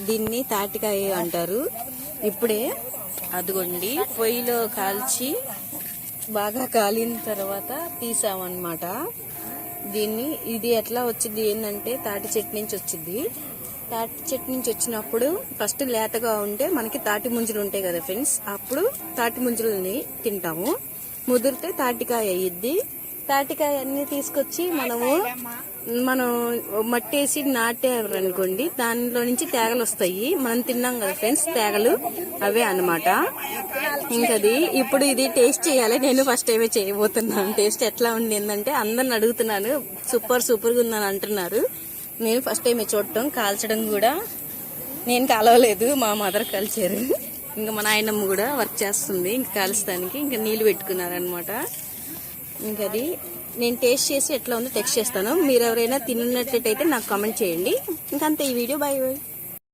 దీన్ని తాటికాయ అంటారు. ఇప్పుడే అదిగోండి పొయ్యిలో కాల్చి బాగా కాలిన తర్వాత తీసామన్నమాట. ఇది ఎట్లా వచ్చింది ఏంటంటే తాటి చెట్టు నుంచి వచ్చింది. తాటి చెట్టు నుంచి వచ్చినప్పుడు ఫస్ట్ లేతగా ఉంటే మనకి తాటి ముంజలు ఉంటాయి కదా ఫ్రెండ్స్, అప్పుడు తాటి ముంజలని తింటాము. ముదిరితే తాటికాయ అయ్యిద్ది. తాటికాయ అన్ని తీసుకొచ్చి మనం మట్టేసి నాటారనుకోండి, దానిలో నుంచి తేగలు వస్తాయి. మనం తిన్నాం కదా ఫ్రెండ్స్ తేగలు, అవే అన్నమాట. ఇంకది ఇప్పుడు ఇది టేస్ట్ చేయాలి. నేను ఫస్ట్ టైమే చేయబోతున్నాను. టేస్ట్ ఎట్లా ఉండిందంటే అందరిని అడుగుతున్నాను, సూపర్గా ఉందని అంటున్నారు. నేను ఫస్ట్ టైమే చూడటం, కాల్చడం కూడా నేను కాలవలేదు, మా మదర్ కలిచారు. ఇంకా మా నాయనమ్మ కూడా వర్క్ చేస్తుంది ఇంకా కాల్చడానికి. ఇంకా నీళ్లు పెట్టుకున్నారనమాట. ఇంకది నేను టేస్ట్ చేసి ఎట్లా ఉందో టెక్స్ట్ చేస్తాను. మీరు ఎవరైనా తిన్నట్లయితే నాకు కామెంట్ చేయండి. ఇంకంతే ఈ వీడియో. Bye bye.